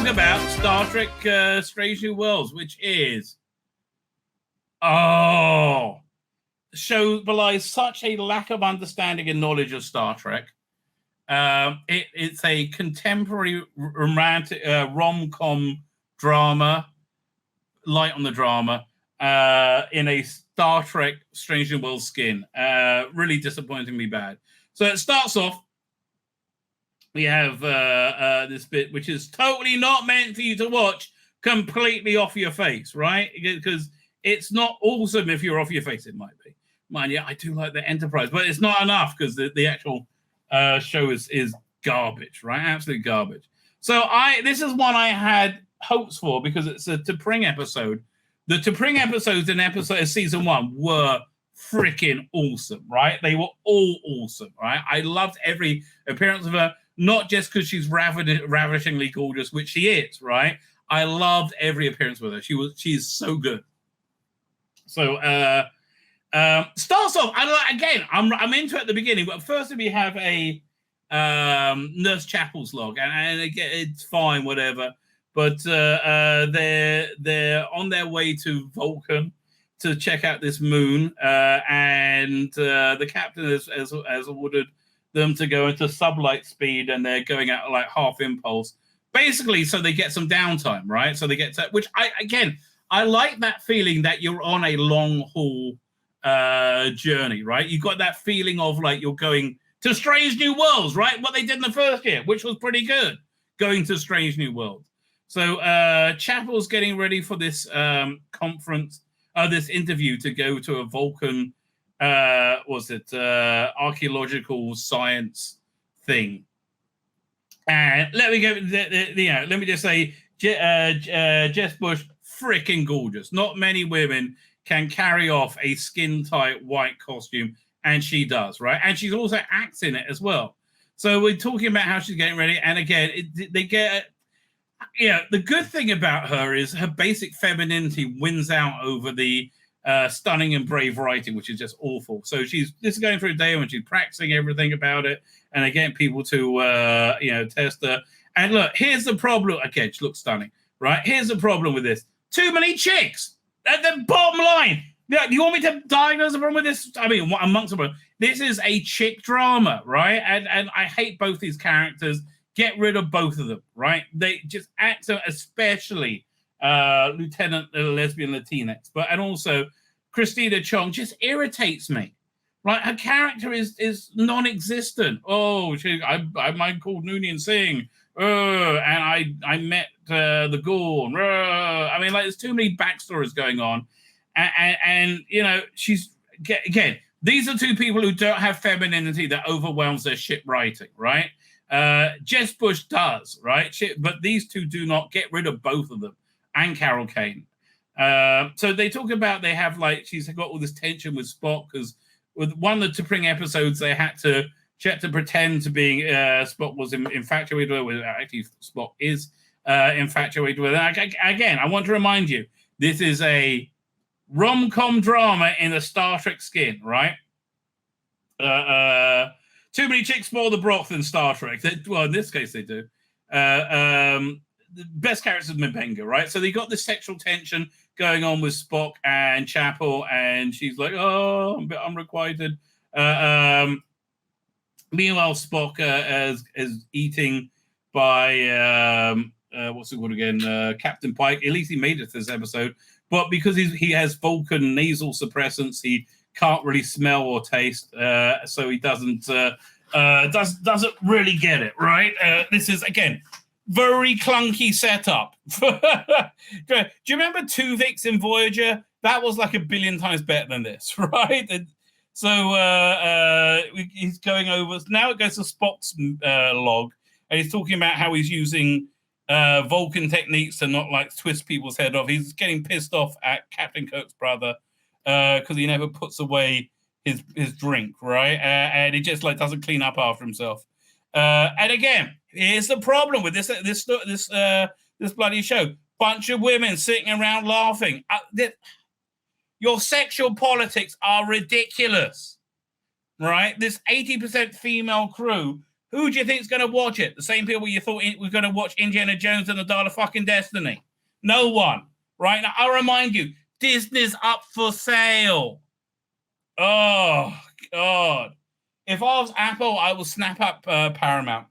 talk about Star Trek Strange New Worlds, which is the show belies such a lack of understanding and knowledge of Star Trek. It's a contemporary romantic rom-com drama, light on the drama, in a Star Trek Strange New Worlds skin. Really disappointingly bad. So it starts off, we have this bit, which is totally not meant for you to watch completely off your face, right? Because it's not awesome if you're off your face. It might be. Mind you, I do like the Enterprise, but it's not enough because the actual show is garbage, right? Absolute garbage. So this is one I had hopes for because it's a T'Pring episode. The T'Pring episodes in season 1 were freaking awesome, right? They were all awesome, right? I loved every appearance of her. Not just because she's ravishingly gorgeous, which she is, right? I loved every appearance with her. She's so good. So starts off. I'm into it at the beginning, but first we have a Nurse Chapel's log, and again it's fine, whatever. But they're on their way to Vulcan to check out this moon, and the captain has ordered them to go into sublight speed, and they're going at like half impulse, basically, so they get some downtime, right? So they get to, which I like that feeling that you're on a long haul journey, right? You got that feeling of like you're going to Strange New Worlds, right? What they did in the first year, which was pretty good, going to Strange New Worlds. So Chapel's getting ready for this conference, this interview to go to a Vulcan. Archaeological science thing, and let me just say, Jess Bush, freaking gorgeous. Not many women can carry off a skin tight white costume, and she does, right? And she's also acts in it as well. So we're talking about how she's getting ready, and again, the good thing about her is her basic femininity wins out over the stunning and brave writing, which is just awful. So she's just going through a day when she's practicing everything about it, and again, people to test her. And look, here's the problem. Again, she looks stunning, right? Here's the problem with this: too many chicks. At the bottom line, you want me to diagnose the problem with this? I mean, amongst them, this is a chick drama, right? And I hate both these characters. Get rid of both of them, right? They just act, especially Lieutenant Lesbian Latinx, and also Christina Chong just irritates me, right? Her character is non-existent. Oh, I'm called Noonien Singh, and I met the Gorn. I mean, like, there's too many backstories going on, and she's again. These are two people who don't have femininity that overwhelms their shit writing, right? Jess Bush does, right? But these two do not. Get rid of both of them. And Carol Kane. So they talk about she's got all this tension with Spock because with one of the T'Pring episodes she had to pretend to be Spock was infatuated with her. Actually, Spock is infatuated with her. Again, I want to remind you, this is a rom-com drama in a Star Trek skin, right? Too many chicks spoil the broth in Star Trek. Well, in this case, they do. The best characters is M'Benga, right? So they got this sexual tension going on with Spock and Chapel, and she's like, "Oh, I'm a bit unrequited." Meanwhile, Spock is eating by what's it called again? Captain Pike. At least he made it to this episode, but because he has Vulcan nasal suppressants, he can't really smell or taste, so he doesn't really get it, right? This is again. Very clunky setup. Do you remember Tuvix in Voyager? That was like 1 billion times better than this, right? So he's going over. Now it goes to Spock's log, and he's talking about how he's using Vulcan techniques to not like twist people's head off. He's getting pissed off at Captain Kirk's brother because he never puts away his drink, right? And he just like doesn't clean up after himself. And again, here's the problem with this bloody show. Bunch of women sitting around laughing. Your sexual politics are ridiculous, right? This 80% female crew Who do you think's going to watch it? The same people you thought were going to watch Indiana Jones and the Dial of fucking Destiny. No one. Right? Now, I'll remind you, Disney's up for sale. Oh, God. If I was Apple, I would snap up Paramount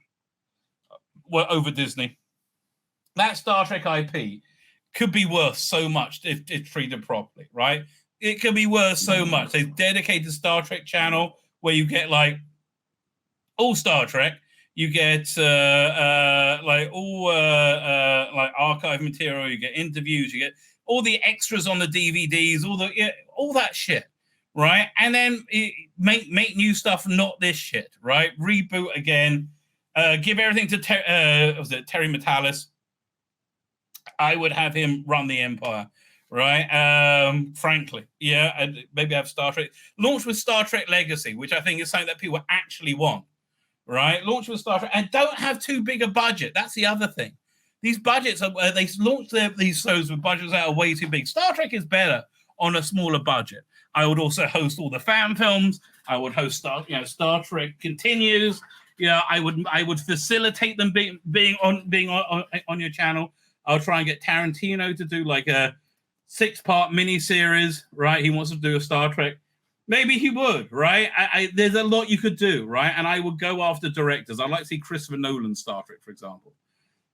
over Disney. That Star Trek IP could be worth so much if treated properly, right? It could be worth so much. They've dedicated Star Trek channel where you get like all Star Trek. You get like all like archive material. You get interviews. You get all the extras on the DVDs. All that shit, right? And then make new stuff, not this shit, right? Reboot again. Give everything to Terry Matalas. I would have him run the Empire, right? Frankly, yeah. And maybe have Star Trek launch with Star Trek Legacy, which I think is something that people actually want, right? Launch with Star Trek and don't have too big a budget. That's the other thing. These budgets are they launch these shows with budgets that are way too big. Star Trek is better on a smaller budget. I would also host all the fan films. I would host Star Trek Continues. Yeah, I would facilitate them being on your channel. I'll try and get Tarantino to do like a 6-part miniseries, right? He wants to do a Star Trek. Maybe he would, right? There's a lot you could do, right? And I would go after directors. I'd like to see Christopher Nolan's Star Trek, for example.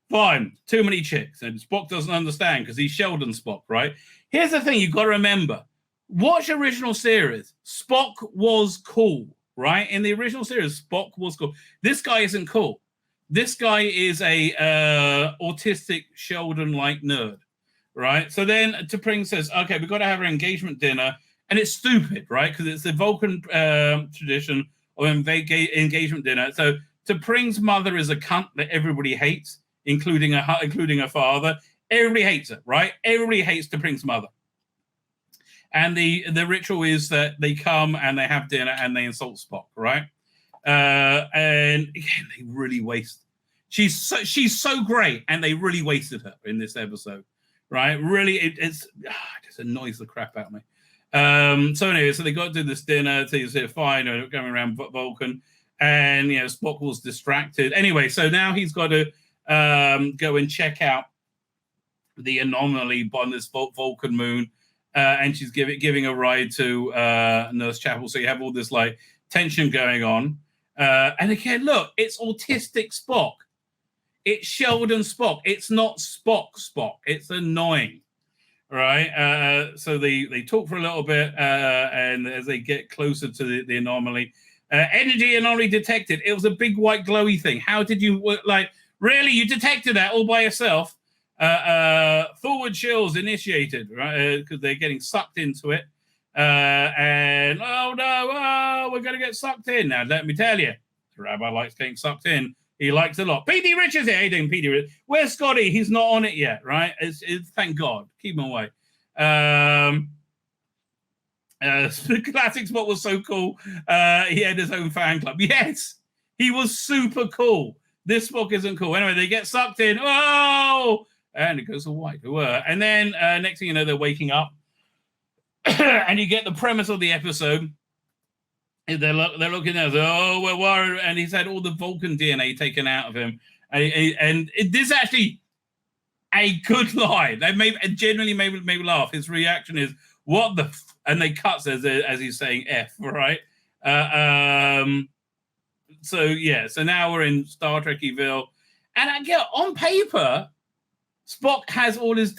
Fine, too many chicks. And Spock doesn't understand because he's Sheldon Spock, right? Here's the thing you've got to remember. Watch original series. Spock was cool, right? In the original series, Spock was cool. This guy isn't cool. This guy is a autistic Sheldon-like nerd, right? So then T'Pring says, okay, we've got to have an engagement dinner. And it's stupid, right? Because it's the Vulcan tradition of engagement dinner. So T'Pring's mother is a cunt that everybody hates, including her father. Everybody hates her, right? Everybody hates T'Pring's mother. And the ritual is that they come and they have dinner and they insult Spock, right? And again, they really waste. She's so great, and they really wasted her in this episode, right? Really, it just annoys the crap out of me. So anyway, so they got to do this dinner. So he's fine, going around Vulcan, and Spock was distracted. Anyway, so now he's got to go and check out the anomaly on this Vulcan moon, and she's giving a ride to Nurse Chapel. So you have all this like tension going on. And again, look, it's autistic Spock. It's Sheldon Spock. It's not Spock. It's annoying, right? So they talk for a little bit, and as they get closer to the anomaly, energy anomaly detected. It was a big white glowy thing. How did you really? You detected that all by yourself? Forward chills initiated, right? Because they're getting sucked into it. And oh no, we're going to get sucked in. Now, let me tell you, the Rabbi likes getting sucked in. He likes a lot. P.D. Richards here. Hey, P.D. Richards. Where's Scotty? He's not on it yet, right? Thank God. Keep him away. The classic Spot was so cool. He had his own fan club. Yes, he was super cool. This Spock isn't cool. Anyway, they get sucked in. Oh, and it goes all white. And then next thing you know, they're waking up. And you get the premise of the episode. They're looking at, oh, we're worried. And he's had all the Vulcan DNA taken out of him. And this is actually a good line. They genuinely made me laugh. His reaction is, what the and they cut as he's saying F, right? So yeah, so now we're in Star Trek-Eville. And again, on paper, Spock has all his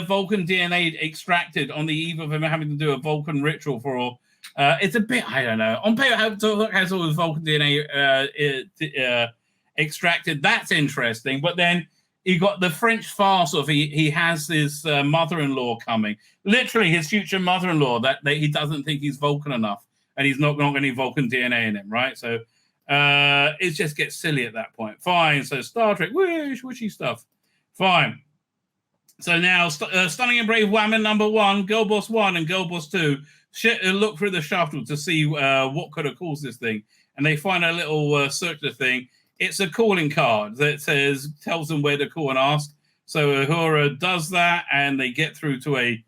Vulcan DNA extracted on the eve of him having to do a Vulcan ritual for. It's a bit, I don't know. On paper, has all his Vulcan DNA extracted. That's interesting. But then you got the French farce of he has his mother-in-law coming. Literally, his future mother-in-law that he doesn't think he's Vulcan enough, and he's not got any Vulcan DNA in him, right? So it just gets silly at that point. Fine. So Star Trek, wishy stuff. Fine. So now, Stunning and Brave Woman #1, Girl Boss 1 and Girl Boss 2 look through the shuttle to see what could have caused this thing. And they find a little circular thing. It's a calling card that tells them where to call and ask. So Uhura does that, and they get through to a...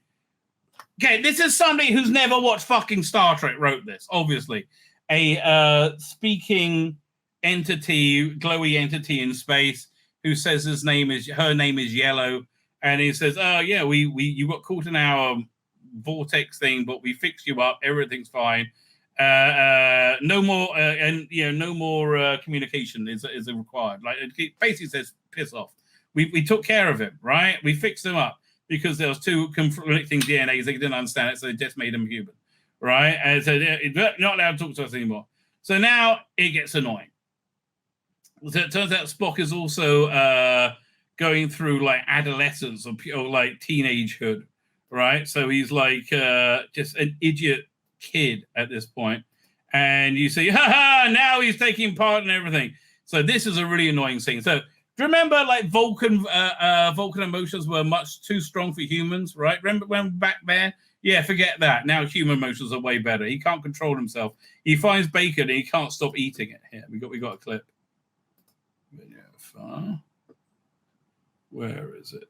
Okay, this is somebody who's never watched fucking Star Trek wrote this, obviously. A speaking entity, glowy entity in space, who says her name is Yellow, and he says, "Oh yeah, you got caught in our vortex thing, but we fixed you up. Everything's fine. No more no more communication is required." Like it basically says, "Piss off. We took care of him, right? We fixed him up because there was two conflicting DNAs. They didn't understand it, so they just made him human, right? And so they're not allowed to talk to us anymore. So now it gets annoying. So it turns out Spock is also going through like adolescence or like teenagehood, right? So he's like just an idiot kid at this point, and you see, now he's taking part in everything. So this is a really annoying scene. So do you remember like Vulcan emotions were much too strong for humans, right? Remember when back there? Yeah, forget that. Now human emotions are way better. He can't control himself. He finds bacon and he can't stop eating it. Here, we got a clip. Video file. Where is it?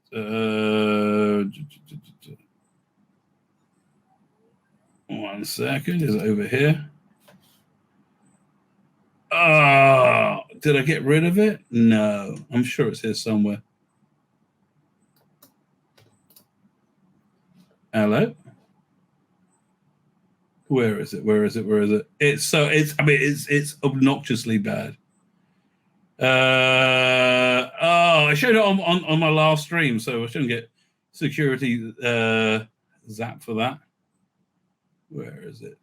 1 second. Is it over here? Oh, did I get rid of it? No, I'm sure it's here somewhere. Hello? Where is it? It's obnoxiously bad. I showed it on my last stream, so I shouldn't get security zap for that. Where is it?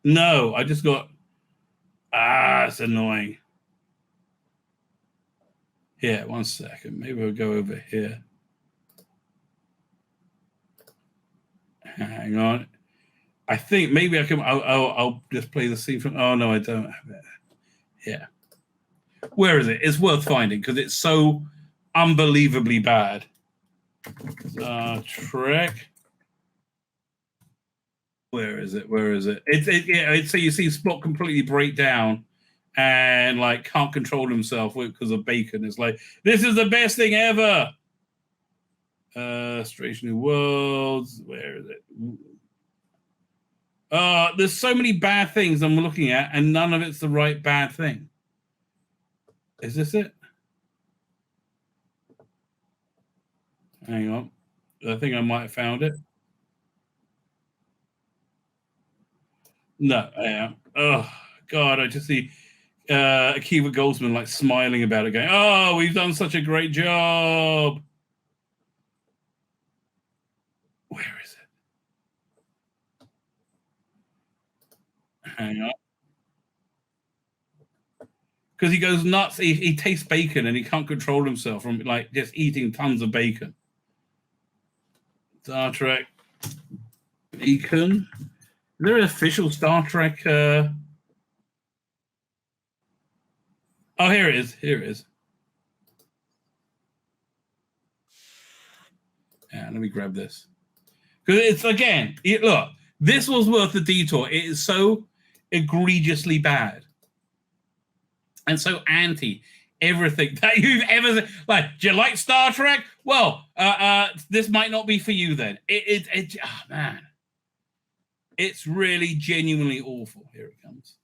No, I just got it's annoying. Here, 1 second. Maybe we'll go over here. Hang on. I think maybe I can. I'll just play the scene from. Oh no, I don't have it. Yeah. Where is it? It's worth finding because it's so unbelievably bad. Star Trek. Where is it? So you see Spock completely break down and like can't control himself because of bacon. It's like, this is the best thing ever. Strange New Worlds. Where is it? There's so many bad things I'm looking at, and none of it's the right bad thing. Is this it? Hang on. I think I might have found it. No, I am. Oh, God, I just see Akiva Goldsman like smiling about it, going, "Oh, we've done such a great job." Where is it? Hang on. Because he goes nuts. He tastes bacon and he can't control himself from like just eating tons of bacon. Star Trek bacon. Is there an official Star Trek? Oh, here it is. Yeah, let me grab this. Because it's, again, look, this was worth the detour. It is so egregiously bad and so anti everything that you've ever said. Like, do you like Star Trek? Well, this might not be for you then. Oh, man. It's really genuinely awful. Here it comes.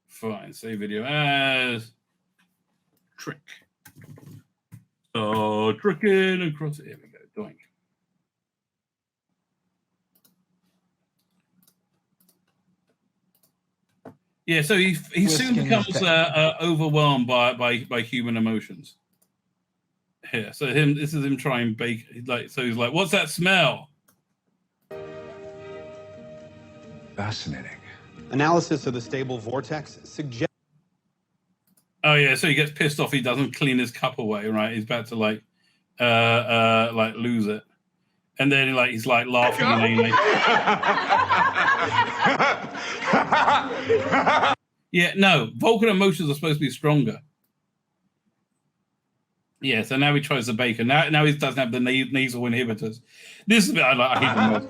Fine, save video as Trick. So tricking across it. Here we go. Doink. Yeah, so he soon becomes overwhelmed by human emotions. Here, so this is him trying bake. So he's like, "What's that smell?" Fascinating. Analysis of the stable vortex suggests. Oh yeah, so he gets pissed off. He doesn't clean his cup away, right? He's about to like lose it, and then he's like laughing inanely. Yeah, no, Vulcan emotions are supposed to be stronger. Yeah, so now he tries the bacon. Now he doesn't have the nasal inhibitors. This is a bit I hate the most.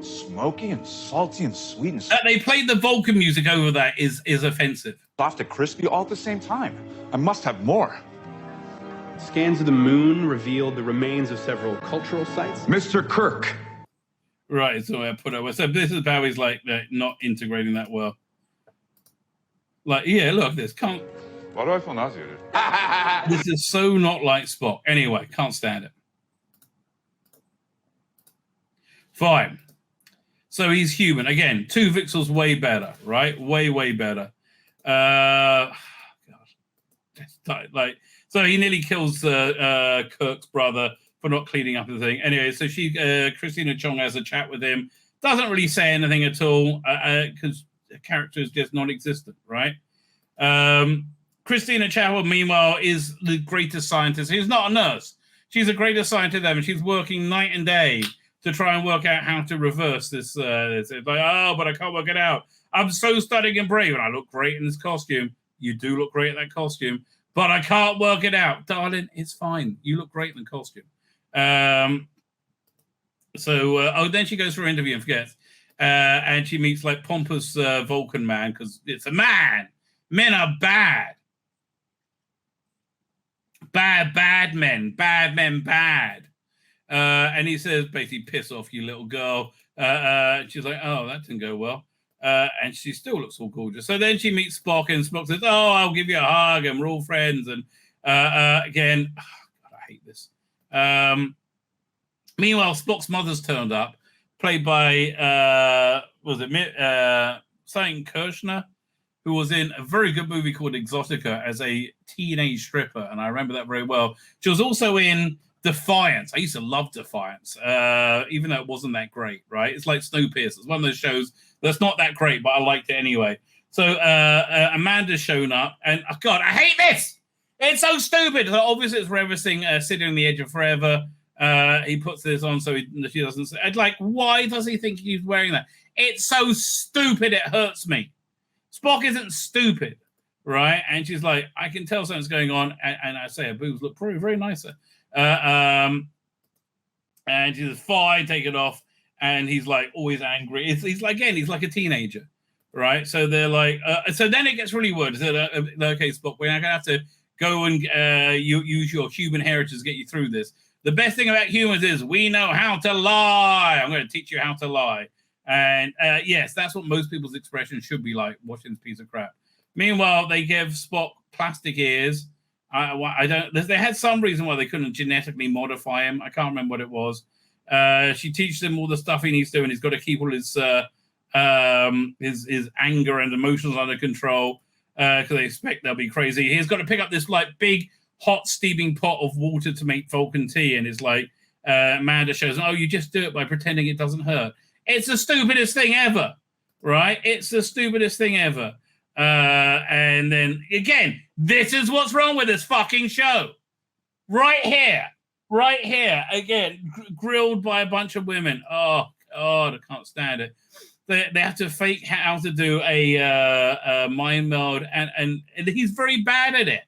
Smoky and salty and sweet and they played the Vulcan music over that is offensive. soft and crispy all at the same time. I must have more. Scans of the moon revealed the remains of several cultural sites. Mr. Kirk. Right, so I put it. So this is how he's like not integrating that well. Like, yeah, look, this can't. This is so not like Spock. Anyway, can't stand it. Fine. So he's human again. 2 Vixels way better, right? Way better. God, like so he nearly kills Kirk's brother for not cleaning up the thing. Anyway, so Christina Chong has a chat with him. Doesn't really say anything at all because the character is just non-existent, right? Christina Chong, meanwhile, is the greatest scientist. She's not a nurse. She's the greatest scientist ever. She's working night and day to try and work out how to reverse this. It's like, oh, but I can't work it out. I'm so stunning and brave, and I look great in this costume. You do look great in that costume, but I can't work it out. Darling, it's fine. You look great in the costume. Then she goes for an interview and forgets. And she meets like pompous Vulcan man because it's a man. Men are bad. Bad men. Bad men, bad. And he says, basically, piss off, you little girl. She's like, oh, that didn't go well. And she still looks all gorgeous. So then she meets Spock, and Spock says, oh, I'll give you a hug, and we're all friends. And again, oh, God, I hate this. Meanwhile, Spock's mother's turned up, played by, something Kirshner, who was in a very good movie called Exotica as a teenage stripper, and I remember that very well. She was also in Defiance. I used to love Defiance, even though it wasn't that great, right? It's like Snowpiercer. It's one of those shows that's not that great, but I liked it anyway. So Amanda's shown up, and oh God, I hate this! It's so stupid. So obviously, it's referencing Sitting on the Edge of Forever. He puts this on so she doesn't say. I'd like, why does he think he's wearing that? It's so stupid, it hurts me. Spock isn't stupid, right? And she's like, I can tell something's going on. And I say her boobs look very, very nicer. And she says, fine, take it off. And he's like always angry. He's like, again, he's like a teenager, right? So they're like, so then it gets really weird. So okay, Spock, we're not gonna have to go and use your human heritage to get you through this. The best thing about humans is we know how to lie. I'm going to teach you how to lie. And yes, that's what most people's expressions should be like watching this piece of crap. Meanwhile, they give Spock plastic ears. I don't. They had some reason why they couldn't genetically modify him. I can't remember what it was. She teaches him all the stuff he needs to do, and he's got to keep all his anger and emotions under control because they expect they'll be crazy. He's got to pick up this like big hot steaming pot of water to make Vulcan tea, and it's like Amanda shows, oh, you just do it by pretending it doesn't hurt. It's the stupidest thing ever, right? It's the stupidest thing ever. And then again, this is what's wrong with this fucking show. Right here, again, grilled by a bunch of women. Oh God, I can't stand it. They have to fake how to do a mind meld, and he's very bad at it.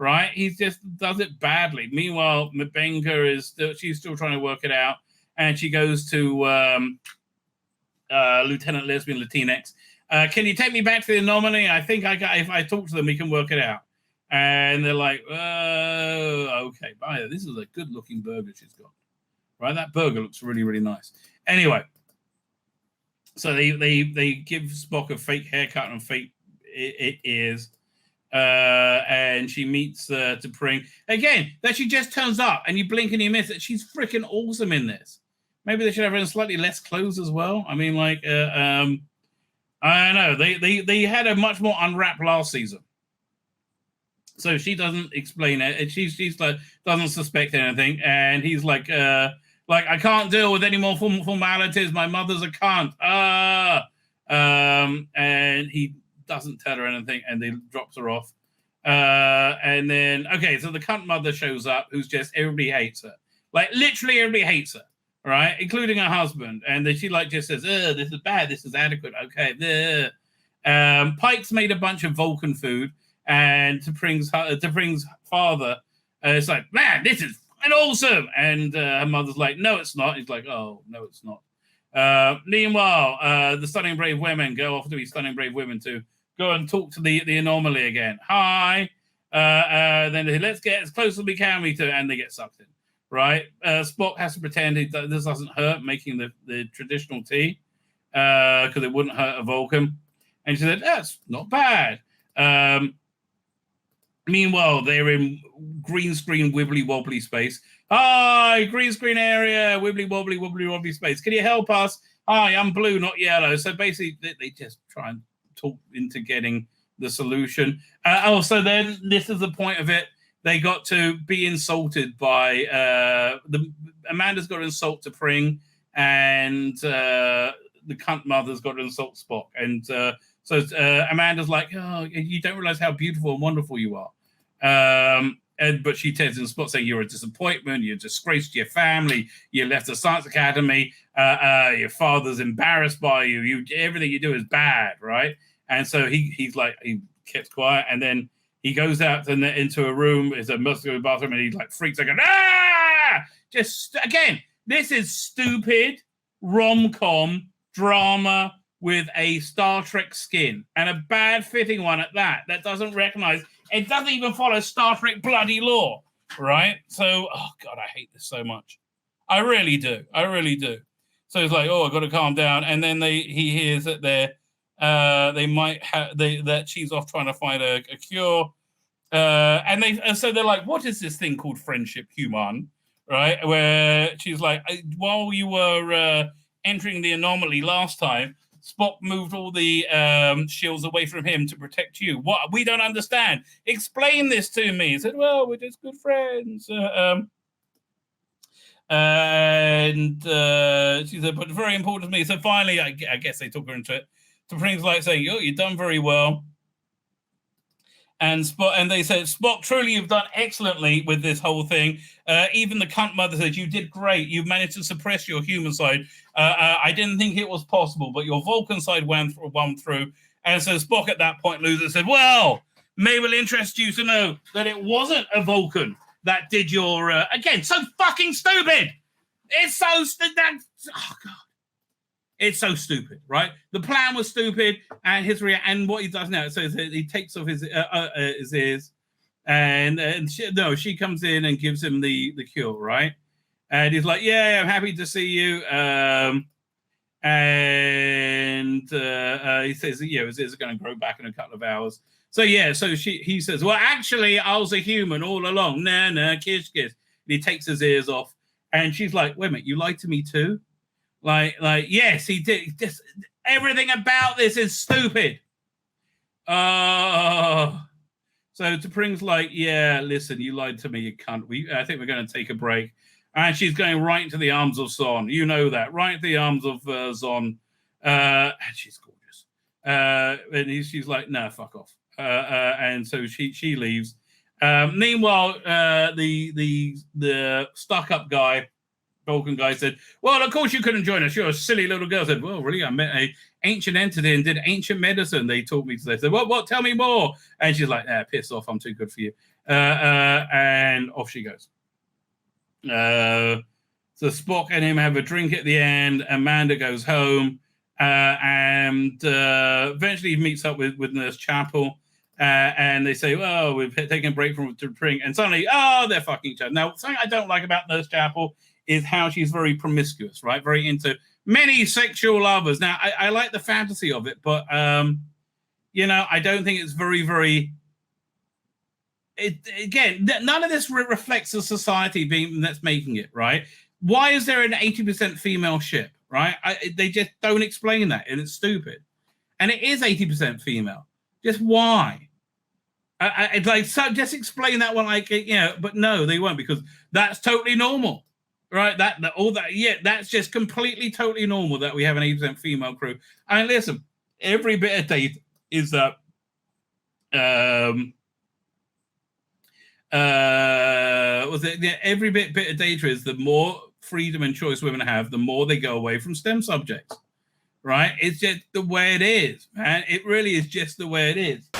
Right, he just does it badly. Meanwhile, M'Benga she's still trying to work it out, and she goes to Lieutenant Lesbian Latinx. Can you take me back to the anomaly? I think if I talk to them, we can work it out. And they're like, oh, okay, bye. This is a good-looking burger she's got. Right, that burger looks really, really nice. Anyway, so they give Spock a fake haircut and fake ears. And she meets T'Pring again. That she just turns up, and you blink and you miss it. She's freaking awesome in this. Maybe they should have her in slightly less clothes as well. I mean, like, I don't know. They had a much more unwrapped last season, so she doesn't explain it. She's like doesn't suspect anything, and he's like I can't deal with any more formalities. My mother's a cunt. And he doesn't tell her anything, and they drops her off. And then okay, so the cunt mother shows up, who's just everybody hates her. Like literally everybody hates her. Right, including her husband, and then she like just says, this is bad, this is adequate, okay. Pike's made a bunch of Vulcan food, and T'Pring's father is like, man, this is awesome, and her mother's like, no, it's not. He's like, oh, no, it's not. Meanwhile, the Stunning Brave Women go off to be Stunning Brave Women to go and talk to the anomaly again. Hi, Then they say, let's get as close as we can, and they get sucked in, right? Spock has to pretend this doesn't hurt making the traditional tea because it wouldn't hurt a Vulcan. And she said, that's not bad. Meanwhile, they're in green screen, wibbly wobbly space. Hi, green screen area, wibbly wobbly space. Can you help us? Hi, I'm blue, not yellow. So basically, they just try and talk into getting the solution. So then this is the point of it. They got to be insulted by Amanda's got to insult to Pring, and the cunt mother's got to insult Spock. And so Amanda's like, oh, you don't realize how beautiful and wonderful you are. But she tells him, Spock, saying you're a disappointment, you're a disgrace to your family, you left the Science Academy, your father's embarrassed by you, everything you do is bad, right? And so he's like, he keeps quiet, and then he goes out into a room, it's a muscular bathroom, and he like freaks like, just again, this is stupid rom-com drama with a Star Trek skin, and a bad fitting one at that doesn't recognize. It doesn't even follow Star Trek bloody law, right? So, oh God, I hate this so much. I really do. So it's like, oh, I've got to calm down. And then he hears that that she's off trying to find a cure. So they're like, what is this thing called friendship, human? Right? Where she's like, while you were entering the anomaly last time, Spock moved all the shields away from him to protect you. What? We don't understand. Explain this to me. He said, well, we're just good friends. And she said, but very important to me. So finally, I guess they took her into it. So Pring's like saying, oh, you've done very well. And they said, Spock, truly you've done excellently with this whole thing. Even the cunt mother said, you did great. You've managed to suppress your human side. I didn't think it was possible, but your Vulcan side won through. And so Spock at that point loses, said, well, may will interest you to know that it wasn't a Vulcan that did your, again, so fucking stupid. It's so, oh God. It's so stupid, right? The plan was stupid, and and what he does now, so he takes off his ears, and she comes in and gives him the cure, right? And he's like, yeah, I'm happy to see you. He says, his ears are going to grow back in a couple of hours. So he says, well, actually, I was a human all along. Nah, kiss. And he takes his ears off, and she's like, wait a minute, you lied to me too? Like, yes, he did. Just everything about this is stupid. So T'Pring's like, yeah, listen, you lied to me, you cunt. I think we're going to take a break. And she's going right into the arms of Zon. You know that, right into the arms of Zon. And she's gorgeous. And she's like, no, fuck off. And so she leaves. Meanwhile, the stuck-up guy, Vulcan guy, said, well, of course you couldn't join us. You're a silly little girl. I said, well, really? I met an ancient entity and did ancient medicine. They taught me today. I said, what? Tell me more. And she's like, piss off. I'm too good for you. And off she goes. So Spock and him have a drink at the end. Amanda goes home. And eventually he meets up with Nurse Chapel. And they say, well, we've taken a break from T'Pring. And suddenly, they're fucking each other. Now, something I don't like about Nurse Chapel is how she's very promiscuous, right? Very into many sexual lovers. Now, I like the fantasy of it, but, I don't think it's very, very... Again, none of this reflects the society that's making it, right? Why is there an 80% female ship, right? They just don't explain that, and it's stupid. And it is 80% female. Just why? Just explain that one, but no, they won't, because that's totally normal. Right, that's just completely, totally normal that we have an 80% female crew. And listen, every bit of data is that every bit of data is the more freedom and choice women have, the more they go away from STEM subjects. Right? It's just the way it is, man. It really is just the way it is.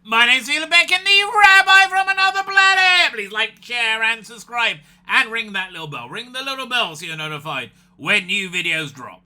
My name's Tzvi Lebetkin, the Rabbi from another planet. Please like, share, and subscribe. And ring that little bell. Ring the little bell so you're notified when new videos drop.